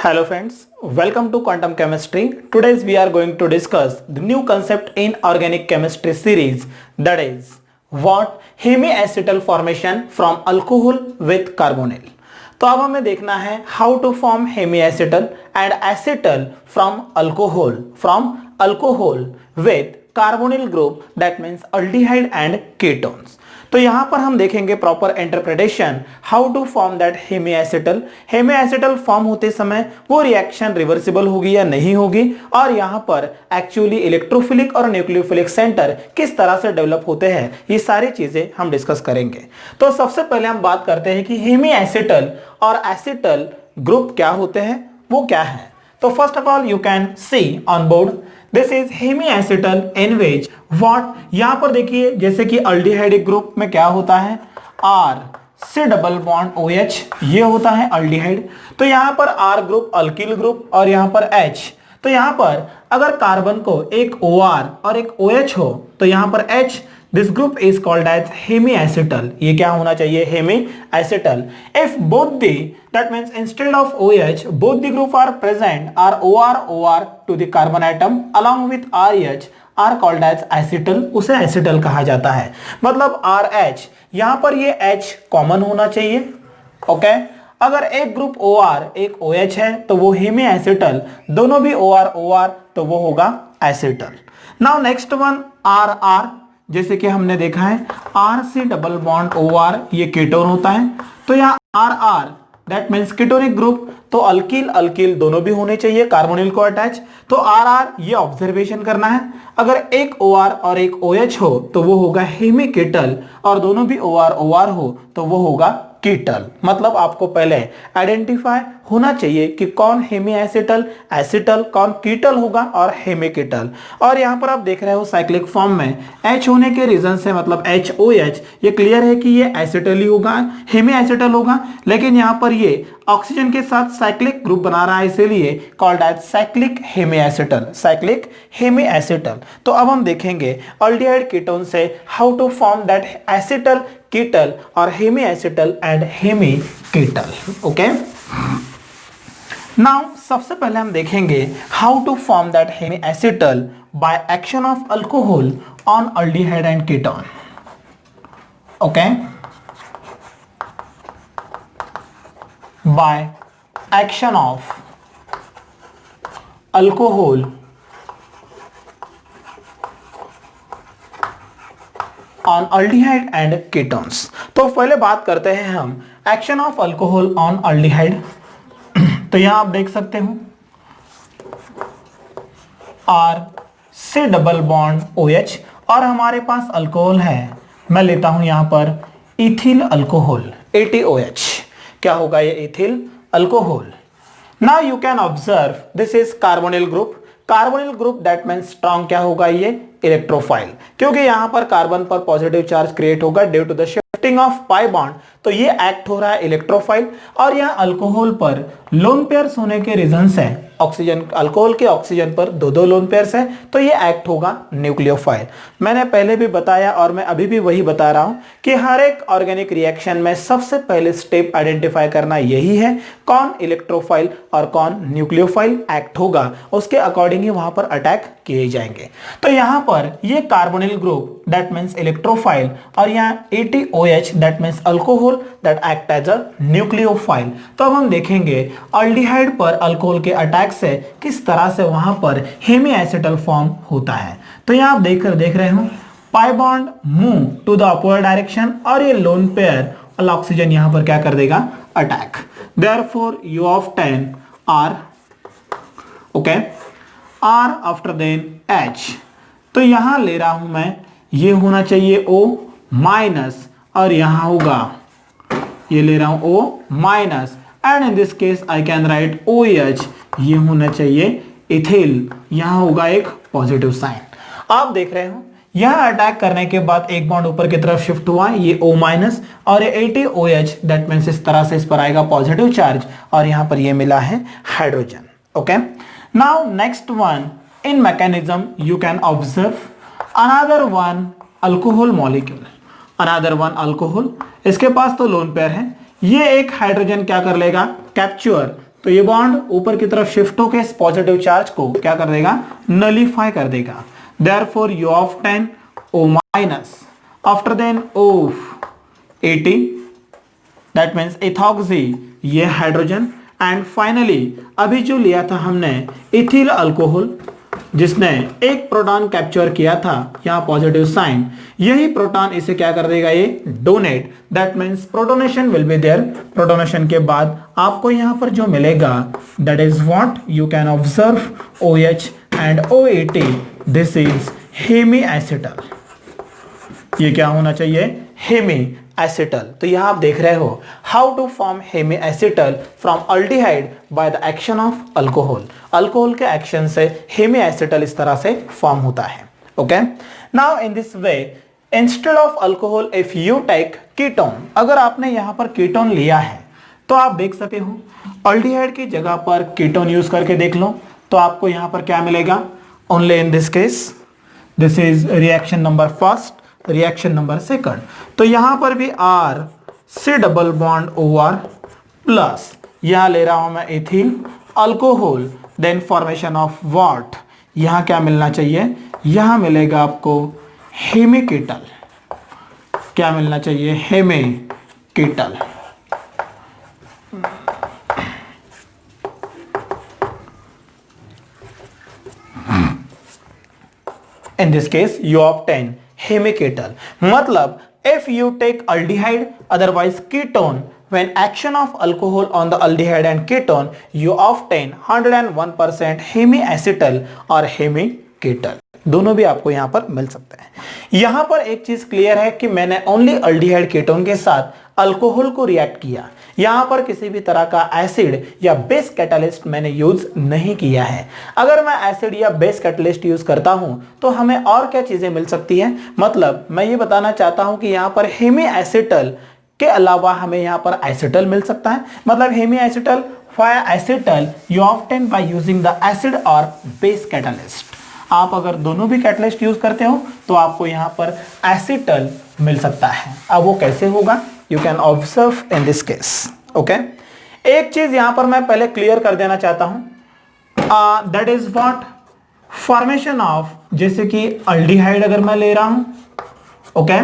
Hello friends, welcome to Quantum Chemistry. Today we are going to discuss the new concept in organic chemistry series, that is what hemiacetal formation from alcohol with carbonyl. तो अब हमें देखना है how to form hemiacetal and acetal from alcohol with carbonyl group, that means aldehyde and ketones. तो यहां पर हम देखेंगे proper interpretation how to form that hemiacetal form होते समय वो रिएक्शन रिवर्सिबल होगी या नहीं होगी, और यहां पर एक्चुअली इलेक्ट्रोफिलिक और न्यूक्लियोफिलिक सेंटर किस तरह से डेवलप होते हैं, ये सारी चीजें हम डिस्कस करेंगे। तो सबसे पहले हम बात करते हैं कि हेमिएसिटल और एसिटल ग्रुप क्या होते हैं, वो क्या है। तो first of all you can see on board this is hemiacetal in which what, यहां पर देखिए जैसे कि अल्डिहाइड ग्रुप में क्या होता है, आर से डबल बॉन्ड OH, ये होता है अल्डिहाइड। तो यहां पर आर ग्रुप अल्किल ग्रुप और यहां पर H। तो यहां पर अगर कार्बन को एक OR और एक OH हो तो यहां पर H, this group is called as hemiacetal. ये क्या होना चाहिए, hemiacetal. If both the, that means instead of OH both the group are present are OR to the carbon atom along with RH are called as acetal, उसे acetal कहा जाता है। मतलब RH, यहां पर ये H कॉमन होना चाहिए, ओके। अगर एक ग्रुप OR एक OH है तो वो हेमिएसिटल, दोनों भी OR तो वो होगा acetal. Now next one RR, जैसे कि हमने देखा है R से डबल बॉन्ड OR, ये कीटोन होता है। तो यहाँ RR that means ketonic group, तो अल्किल दोनों भी होने चाहिए कार्बोनिल को अटैच। तो RR ये ऑब्जर्वेशन करना है, अगर एक OR और एक OH हो तो वो होगा हेमिकीटल, और दोनों भी OR हो तो वो होगा कीटल। मतलब आपको पहले आइडेंटिफाई होना चाहिए कि कौन हेमिएसिटल, एसिटल, कौन कीटल होगा और हेमिकीटल। और यहाँ पर आप देख रहे हो साइक्लिक फॉर्म में H होने के रीजन से, मतलब HOH, ये क्लियर है कि ये एसिटल ही होगा, हेमिएसिटल होगा। लेकिन यहाँ पर ये ऑक्सीजन के साथ साइक्लिक ग्रुप बना रहा है, इसीलिए कॉल्ड एज साइक्लिक हेमिएसिटल। तो अब हम देखेंगे अल्डिहाइड कीटोन से how to form that acetal, ketal और hemiacetal and hemiketal, okay. Now सबसे पहले हम देखेंगे how to form that hemiacetal by action of alcohol on aldehyde and ketone, okay. By action of alcohol on aldehyde and ketones. तो पहले बात करते हैं हम action of alcohol on aldehyde. तो यहां आप देख सकते हो R से डबल बॉन्ड OH, और हमारे पास अल्कोहल है, मैं लेता हूं यहां पर इथिल अल्कोहल, ATOH। क्या होगा ये, ethyl alcohol. Now you can observe this is carbonyl group that means strong, क्या होगा ये, इलेक्ट्रोफाइल, क्योंकि यहां पर कार्बन पर पॉजिटिव चार्ज क्रिएट होगा due to the shifting of pi bond, तो ये एक्ट हो रहा है इलेक्ट्रोफाइल। और यहां अल्कोहल पर लोन पेयर्स होने के रीजन से, ऑक्सीजन, अल्कोहल के ऑक्सीजन पर दो लोन पेयर्स है, तो ये एक्ट होगा न्यूक्लियोफाइल। मैंने पहले भी बताया और मैं अभी भी वही बता रहा हूं कि हर एक ऑर्गेनिक रिएक्शन में सबसे पहले स्टेप आइडेंटिफाई करना यही है, कौन इलेक्ट्रोफाइल और कौन न्यूक्लियोफाइल एक्ट होगा, उसके अकॉर्डिंग ही वहां पर अटैक किए जाएंगे। तो यहां पर ये carbonyl group that means electrophile, और यहाँ ATOH that means alcohol that act as a nucleophile. तो अब हम देखेंगे अल्डिहाइड पर अल्कोहल के अटैक से किस तरह से वहां पर हेमिएसिटल फॉर्म होता है। तो यहाँ आप देख रहे हो pi bond move to the upward direction, और ये लोन पेयर ऑक्सीजन यहां पर क्या कर देगा, attack. Therefore you of 10 R, okay, R after then H। तो यहां ले रहा हूं मैं, ये होना चाहिए O माइनस, और यहां होगा, ये ले रहा हूं O minus, and in this case I can write OH, ये होना चाहिए इथिल, यहां होगा एक पॉजिटिव साइन। आप देख रहे हो यहां अटैक करने के बाद एक बॉन्ड ऊपर की तरफ शिफ्ट हुआ, ये O माइनस, और ये ATOH दैट मीन्स इस तरह से इस पर आएगा पॉजिटिव चार्ज, और यहां पर ये मिला है hydrogen, okay. Now next one in mechanism you can observe another one alcohol molecule, इसके पास तो लोन पेयर है, ये एक हाइड्रोजन क्या कर लेगा, कैप्चर, तो ये बॉन्ड ऊपर की तरफ शिफ्ट होकर इस पॉजिटिव चार्ज को क्या कर देगा, नलीफाई कर देगा। Therefore you obtain O minus, after then O18, that means ethoxy, ये हाइड्रोजन, एंड फाइनली अभी जो लिया था हमने इथिल अल्कोहल, जिसने एक प्रोटॉन कैप्चर किया था, यहाँ पॉजिटिव साइन, यही प्रोटॉन इसे क्या कर देगा, ये donate, that means protonation will be there. Protonation के बाद आपको यहाँ पर जो मिलेगा that is what you can observe OH and O18, this is hemi acetal. ये क्या होना चाहिए, हेमी एसिटल। तो यहां आप देख रहे हो how to form hemi acetal from aldehyde by the action of alcohol. Alcohol के एक्शन से हेमी एसिटल इस तरह से फॉर्म होता है। Okay, now in this way instead of alcohol if you take ketone, अगर आपने यहां पर कीटोन लिया है तो आप देख सके हो अल्डिहाइड की जगह पर कीटोन यूज करके देख लो, तो आपको यहां पर क्या मिलेगा, only in this case this is reaction number first, reaction number second. तो यहां पर भी R से डबल बॉन्ड OR प्लस, यहां ले रहा हूं मैं ethyl alcohol, then formation of what, यहां क्या मिलना चाहिए, यहां मिलेगा आपको हेमिकेटल। क्या मिलना चाहिए, हेमिकेटल। In this case you obtain hemiketal, मतलब if you take aldehyde otherwise ketone, when action of alcohol on the aldehyde and ketone you obtain 101% hemiacetal और hemiketal, दोनों भी आपको यहां पर मिल सकते हैं। यहां पर एक चीज क्लियर है कि मैंने ओनली अल्डिहाइड केटोन के साथ अल्कोहल को रिएक्ट किया, यहां पर किसी भी तरह का एसिड या बेस कैटालिस्ट मैंने यूज नहीं किया है। अगर मैं एसिड या बेस कैटालिस्ट यूज करता हूं तो हमें और क्या चीजें मिल सकती हैं, मतलब मैं ये बताना चाहता हूं कि यहां पर हेमी एसिटल के अलावा हमें यहां पर एसिटल मिल सकता है। मतलब hemi acetal fire acetal you obtain by using the acid और बेस कैटालिस्ट। आप अगर दोनों भी कैटलिस्ट यूज करते हो तो आपको यहां पर एसिटल मिल सकता है। अब वो कैसे होगा, you can observe in this case. Okay, एक चीज यहां पर मैं पहले क्लियर कर देना चाहता हूं, that is what formation of, जैसे कि अल्डिहाइड अगर मैं ले रहा हूं, okay,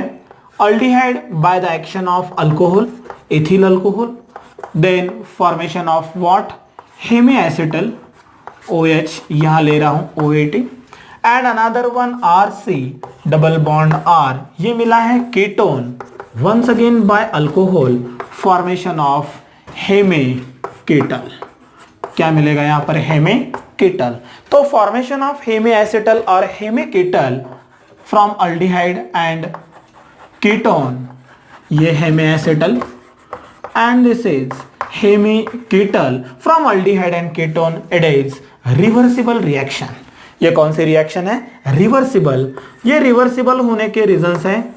aldehyde by the action of alcohol, ethyl alcohol, then formation of what hemi acetal, OH यहां ले रहा हूं O18, and another one RC double bond R, ये मिला है ketone, once again by alcohol, formation of hemiketal. क्या मिलेगा यहां पर, हेमिकेटल। तो फॉर्मेशन ऑफ हेमी एसिटल और hemiketal from aldehyde and ketone, ये hemi acetal, and this is hemiketal from aldehyde and ketone, it is reversible reaction. ये कौन सी रिएक्शन है, रिवर्सिबल। ये रिवर्सिबल होने के रीजंस हैं,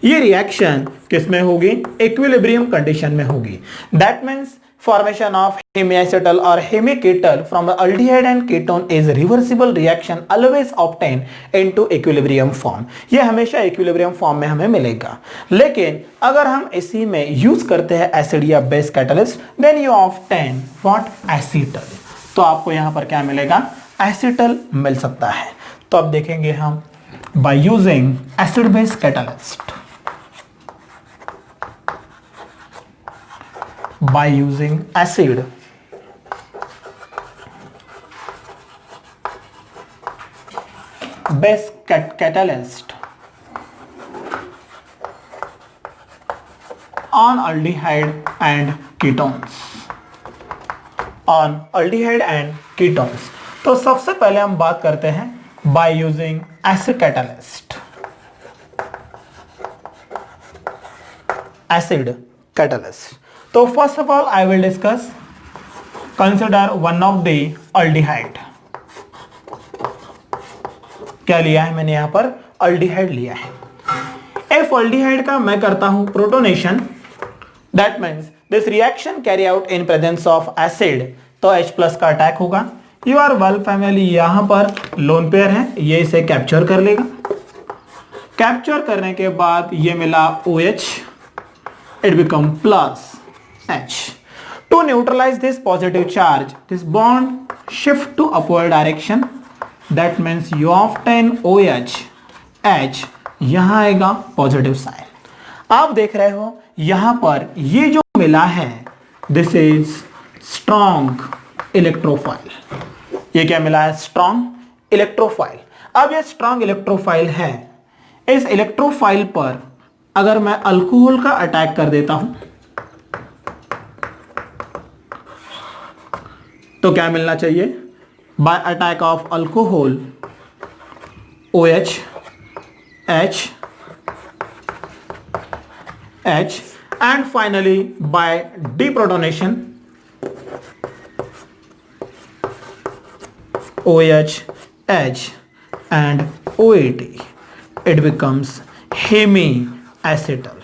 ये रिएक्शन किसमें होगी, इक्विलिब्रियम कंडीशन में होगी। That means formation of hemiacetal और hemiketal from aldehyde and ketone is reversible reaction always obtain into equilibrium form. ये हमेशा इक्विलिब्रियम फॉर्म में हमें मिलेगा। लेकिन अगर हम इसी में यूज करते हैं एसिड या base catalyst, then you obtain what, acetal. तो आपको यहां पर क्या मिलेगा, एसिटल मिल सकता है। तो अब देखेंगे हम by using acid base catalyst, by using acid base catalyst on aldehyde and ketones, on aldehyde and ketones। तो सबसे पहले हम बात करते हैं by using acid catalyst, acid catalyst। तो first of all I will discuss, consider one of the aldehyde. क्या लिया है मैंने यहां पर, अल्डिहाइड लिया है। इफ अल्डिहाइड का मैं करता हूं protonation, that means this reaction carry out in presence of acid, तो H प्लस का अटैक होगा। यू आर वेल फैमिली, यहां पर लोन पेयर है, ये इसे कैप्चर कर लेगा। कैप्चर करने के बाद ये मिला OH, it become plus, H. To neutralize this positive charge, this bond shift to upward direction. That means you obtain OH, H, यहां आएगा पॉजिटिव साइन। आप देख रहे हो यहां पर ये जो मिला है, दिस इज स्ट्रॉन्ग इलेक्ट्रोफाइल। ये क्या मिला है? Strong electrophile. अब ये स्ट्रॉन्ग इलेक्ट्रोफाइल है, इस इलेक्ट्रोफाइल पर अगर मैं अल्कोहल का अटैक कर देता हूं तो क्या मिलना चाहिए? By attack of alcohol OH, H, H, and finally by deprotonation OH, H and OAT, it becomes hemiacetal.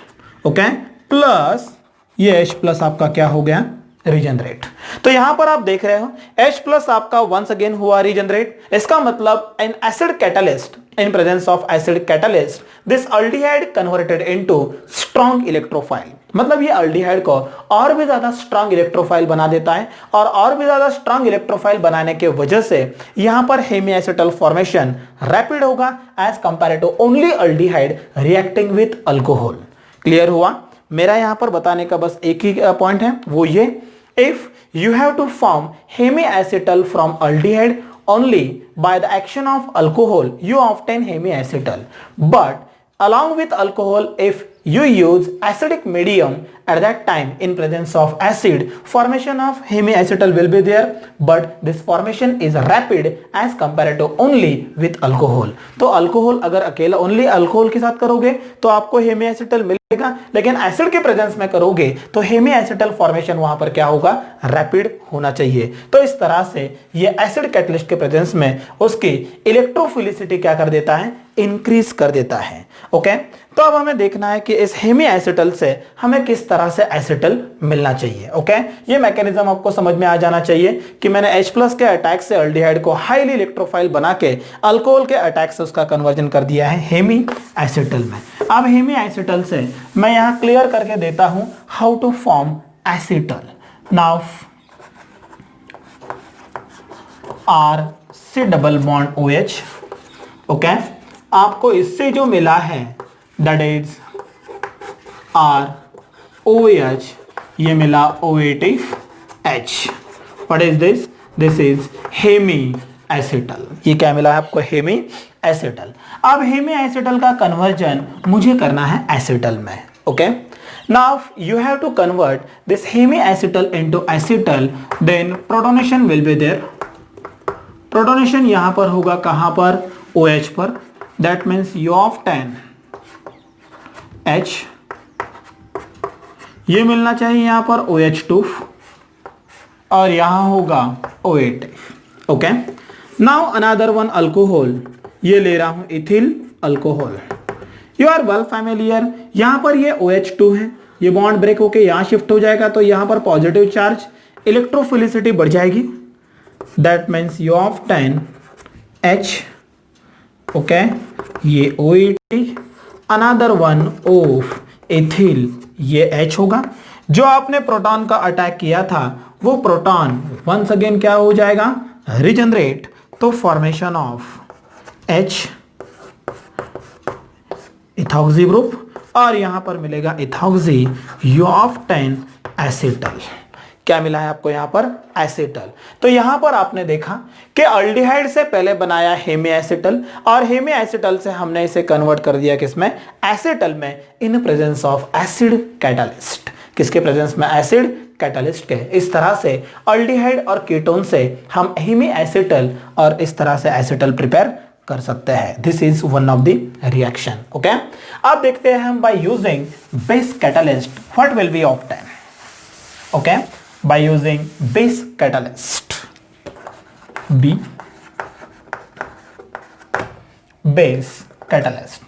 Okay, plus ये H प्लस आपका क्या हो गया? रीजनरेट। तो यहां पर आप देख रहे हो H प्लस आपका वंस अगेन हुआ रीजनरेट। इसका मतलब N acid catalyst, in presence of acid catalyst, this aldehyde converted into strong electrophile। मतलब ये अल्डिहाइड को और भी ज्यादा स्ट्रांग इलेक्ट्रोफाइल बना देता है, और भी ज्यादा स्ट्रांग इलेक्ट्रोफाइल बनाने के वजह से यहां पर हेमिएसिटल फॉर्मेशन रैपिड होगा as compare to only aldehyde reacting with alcohol. Clear हुआ? मेरा यहां पर बताने का बस एक ही पॉइंट है, वो ये, if you have to form hemiacetal from aldehyde only by the action of alcohol, you obtain hemiacetal. But along with alcohol, if you use acidic medium at that time in presence of acid, formation of hemiacetal will be there, but this formation is rapid as compared to only with alcohol। तो alcohol अगर अकेला only alcohol के साथ करोगे तो आपको हेमिएसिटल मिलेगा, लेकिन एसिड के प्रेजेंस में करोगे तो हेमिएसिटल फॉर्मेशन वहां पर क्या होगा? रैपिड होना चाहिए। तो इस तरह से ये एसिड कैटलिस्ट के प्रेजेंस में उसकी इलेक्ट्रोफिलिसिटी क्या कर देता है? इंक्रीज कर देता है। ओके, तो अब हमें देखना है कि इस हेमिएसिटल से हमें किस तरह से एसिटल मिलना चाहिए। ओके, ये मैकेनिज्म आपको समझ में आ जाना चाहिए कि मैंने H प्लस के अटैक से अल्डिहाइड को हाईली इलेक्ट्रोफाइल बना के अल्कोहल के अटैक से उसका कन्वर्जन कर दिया है हेमिएसिटल में। अब हेमिएसिटल से मैं यहां क्लियर करके देता हूं how to form acetal. Now R double bond OH। Okay, आपको इससे जो मिला है दैट इज ROH, ये मिला OH। What is this? This is hemiacetal. ये क्या मिला है आपको? हेमिएसिटल। अब हेमिएसिटल का कन्वर्जन मुझे करना है एसिटल में। Okay, now you have to convert this hemiacetal into acetal, then protonation will be there. Protonation यहां पर होगा कहां पर? OH पर। That means you obtain H, ये मिलना चाहिए यहां पर OH2 और यहां होगा OH। Okay, now another one alcohol, ये ले रहा हूं ethyl alcohol. You are well familiar, यहां पर ये OH2 है, ये बॉन्ड ब्रेक होके यहां शिफ्ट हो जाएगा तो यहां पर पॉजिटिव चार्ज, इलेक्ट्रोफिलिसिटी बढ़ जाएगी। That means you obtain H। Okay, ये OH, another one of ethyl, ये H होगा। जो आपने प्रोटॉन का अटैक किया था वो प्रोटॉन वंस अगेन क्या हो जाएगा? रीजनरेट। तो formation of H ethoxy group और यहां पर मिलेगा इथॉक्सी, यू ऑब्टेन एसिटल। क्या मिला है आपको यहां पर? एसिटल। तो यहां पर आपने देखा कि अल्डिहाइड से पहले बनाया हेमिएसिटल और हेमिएसिटल से हमने इसे कन्वर्ट कर दिया किसमें? एसिटल में, in presence of acid catalyst. किसके प्रेजेंस में? एसिड कैटलिस्ट के। इस तरह से अल्डिहाइड और कीटोन से हम हेमिएसिटल और इस तरह से एसिटल प्रिपेयर कर सकते हैं। This is one of the reaction. Okay, अब देखते हैं हम by using base catalyst what will be obtain. Okay, by using base catalyst, base catalyst।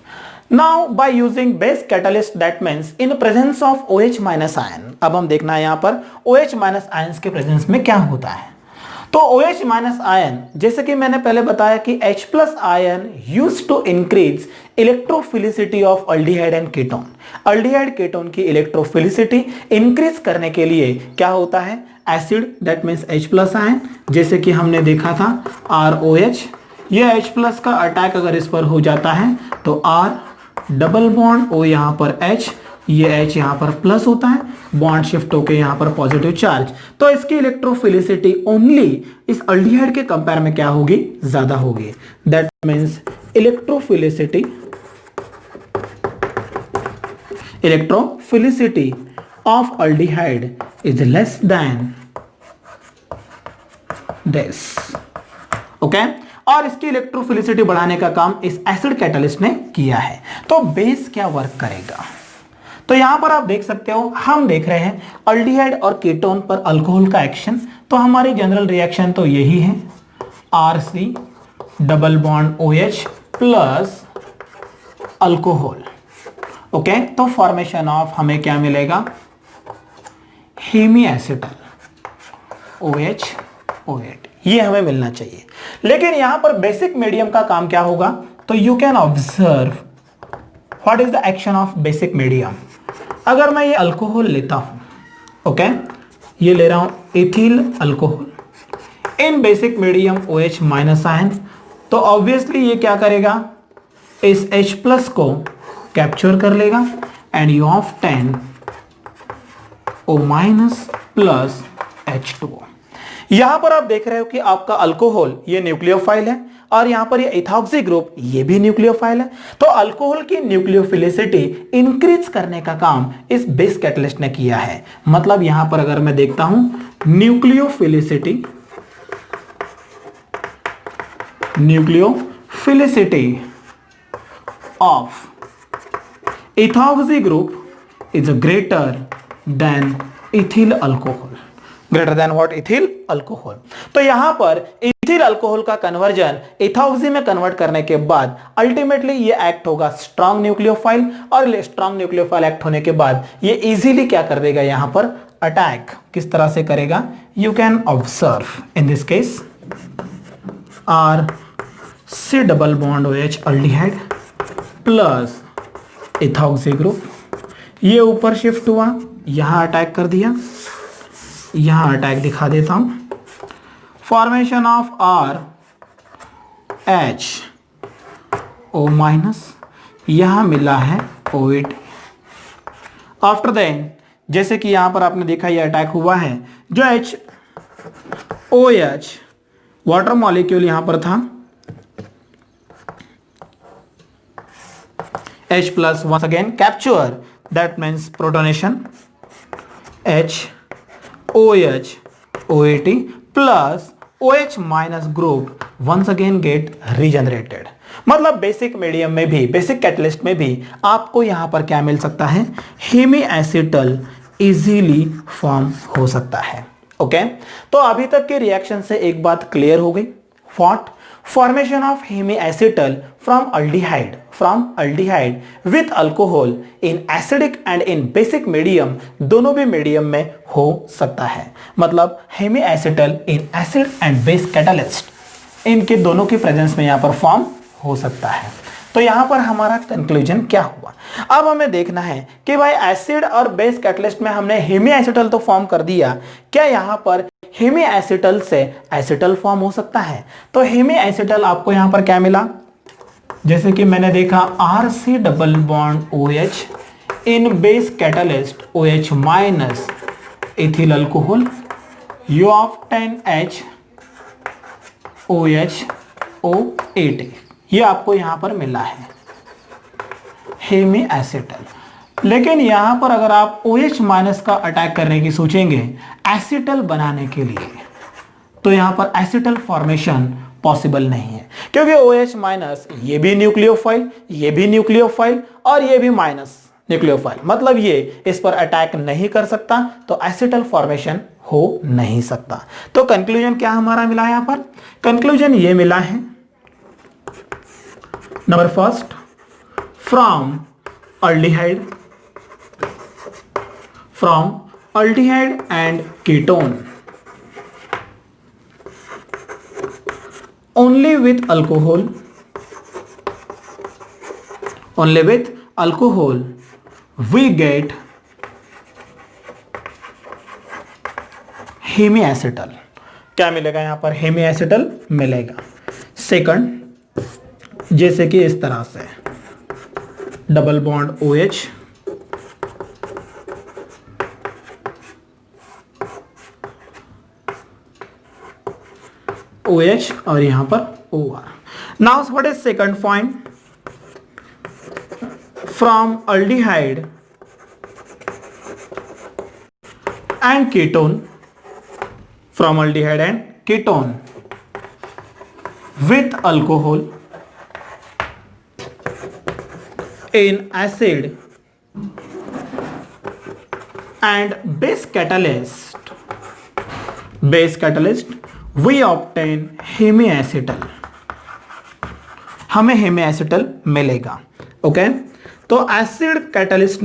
Now by using base catalyst, that means in presence of OH minus ion। अब हम देखना है यहां पर OH minus ions के presence में क्या होता है। तो OH माइनस आयन, जैसे कि मैंने पहले बताया कि H plus ion use to increase electrophilicity of aldehyde and ketone. Aldehyde ketone की इलेक्ट्रोफिलिसिटी इंक्रीज करने के लिए क्या होता है, acid that means H plus ion, जैसे कि हमने देखा था ROH, ये H प्लस का अटैक अगर इस पर हो जाता है तो R डबल बॉन्ड O यहाँ पर H, ये H यहाँ पर प्लस होता है, बॉन्ड शिफ्ट होके यहाँ पर पॉजिटिव चार्ज, तो इसकी इलेक्ट्रोफिलिसिटी ओनली इस अल्डिहाइड के कंपेयर में क्या होगी, ज्यादा होगी। That means electrophilicity of aldehyde is less than this. Okay, और इसकी इलेक्ट्रोफिलिसिटी बढ़ाने का काम इस एसिड कैटलिस्ट ने किया है। तो बेस क्या वर्क करेगा, तो यहां पर आप देख सकते हो, हम देख रहे हैं अल्डिहाइड और कीटोन पर अल्कोहल का एक्शन, तो हमारी जनरल रिएक्शन तो यही है, RC double bond OH plus alcohol. Okay, तो फॉर्मेशन ऑफ हमें क्या मिलेगा, हेमीएसिटल OH OH, ये हमें मिलना चाहिए। लेकिन यहां पर बेसिक मीडियम का काम क्या होगा, तो you can observe what is the action of basic medium. अगर मैं ये अल्कोहल लेता हूं, ओके, ये ले रहा हूं ethyl alcohol in basic medium OH minus ion, तो ऑब्वियसली ये क्या करेगा, इस H प्लस को कैप्चर कर लेगा and you of 10 O minus plus H2O। यहां पर आप देख रहे हो कि आपका अल्कोहल ये न्यूक्लियोफाइल है और यहां पर ये इथॉक्सी ग्रुप ये भी न्यूक्लियोफाइल है, तो अल्कोहल की न्यूक्लियोफिलिसिटी इंक्रीज करने का काम इस बेस कैटलिस्ट ने किया है। मतलब यहां पर अगर मैं देखता हूं nucleophilicity of ethoxy group is greater than ethyl alcohol, greater than what, ethyl alcohol. तो यहां पर इथिल अल्कोहल का कन्वर्जन इथॉक्सी में कन्वर्ट करने के बाद अल्टीमेटली ये एक्ट होगा स्ट्रॉन्ग न्यूक्लियोफाइल, और स्ट्रॉन्ग न्यूक्लियोफाइल एक्ट होने के बाद ये इजीली क्या कर देगा, यहां पर अटैक किस तरह से करेगा, you can observe in this case RC double bond OH aldehyde plus ethoxy group, ये ऊपर शिफ्ट हुआ, यहां अटैक कर दिया, यहां अटैक दिखा देता हूं, फॉर्मेशन ऑफ RH O-, यहां मिला है OH। आफ्टर देन जैसे कि यहां पर आपने देखा ये अटैक हुआ है, जो OH वाटर मॉलिक्यूल यहां पर था, H plus once again capture, that means protonation, OH OAT plus OH minus group once again get regenerated. मतलब बेसिक मीडियम में भी, बेसिक कैटलिस्ट में भी आपको यहां पर क्या मिल सकता है, हेमीएसिटल इजीली फॉर्म हो सकता है। ओके, तो अभी तक के रिएक्शन से एक बात क्लियर हो गई, what, formation of hemiacetal from aldehyde with alcohol in acidic and in basic medium, दोनों भी मीडियम में हो सकता है। मतलब hemiacetal in acid and base catalyst, इनके दोनों की प्रेजेंस में यहां पर फॉर्म हो सकता है। तो यहां पर हमारा कंक्लूजन क्या हुआ, अब हमें देखना है कि भाई एसिड और बेस कैटलिस्ट में हमने हेमीएसिटल तो फॉर्म कर दिया, क्या यहां पर हेमीएसिटल से एसिटल फॉर्म हो सकता है। तो हेमीएसिटल आपको यहां पर क्या मिला, जैसे कि मैंने देखा RC double bond OH in base catalyst OH minus ethyl alcohol, U of 10H OH O8, ये आपको यहां पर मिला है हेमीएसिटल। लेकिन यहां पर अगर आप OH माइनस का अटैक करने की सोचेंगे एसिटल बनाने के लिए, तो यहां पर एसिटल फॉर्मेशन पॉसिबल नहीं है, क्योंकि OH माइनस ये भी न्यूक्लियोफाइल, ये भी न्यूक्लियोफाइल और ये भी माइनस न्यूक्लियोफाइल, मतलब ये इस पर अटैक नहीं कर सकता, तो एसिटल फॉर्मेशन हो नहीं सकता। तो कंक्लूजन क्या हमारा मिला यहां पर, कंक्लूजन ये मिला है, number first, from aldehyde and ketone, only with alcohol, we get हेमिएसिटल। क्या मिलेगा यहां पर? हेमिएसिटल मिलेगा। सेकंड, जैसे कि इस तरह से डबल बॉन्ड OH, OH और यहां पर OR। Now what is second point? From aldehyde and ketone, from aldehyde and ketone with alcohol in acid and base catalyst we obtain hemiacetal. हमें हेमिएसिटल मिलेगा। ओके, तो एसिड कैटलिस्ट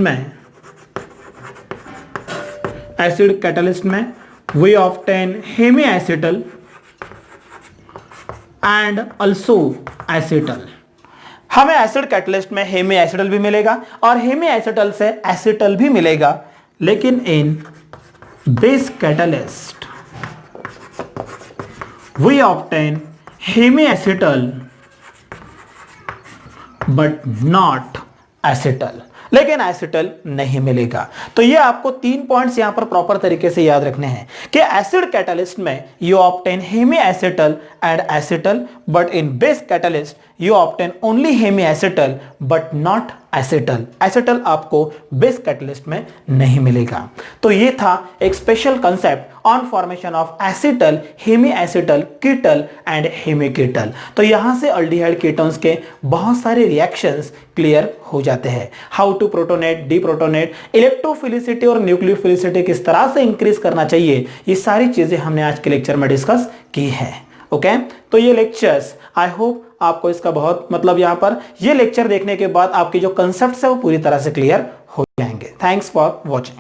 में we obtain hemiacetal and also acetal. हमें acid catalyst में hemiacetal भी मिलेगा और हेमिएसिटल से एसिटल भी मिलेगा, लेकिन in base catalyst we obtain hemiacetal but not acetal, लेकिन एसिटल नहीं मिलेगा। तो ये आपको 3 पॉइंट्स यहां पर प्रॉपर तरीके से याद रखने हैं कि एसिड कैटलिस्ट में you obtain hemiacetal and acetal, but in base catalyst you obtain only hemiacetal but not acetal. Acetal आपको बेस कैटलिस्ट में नहीं मिलेगा। तो ये था एक special concept on formation of acetal, hemiacetal, ketal and hemiketal. तो यहां से अल्डिहाइड कीटोन्स के बहुत सारे रिएक्शंस क्लियर हो जाते हैं। How to protonate, deprotonate, electrophilicity और न्यूक्लियोफिलिसिटी किस तरह से इंक्रीज करना चाहिए, ये सारी चीजें हमने आज के लेक्चर में डिस्कस की है। ओके, तो ये लेक्चर्स आई होप आपको इसका बहुत यहां पर ये लेक्चर देखने के बाद आपके जो कंसेप्ट्स है वो पूरी तरह से क्लियर हो जाएंगे। Thanks for watching.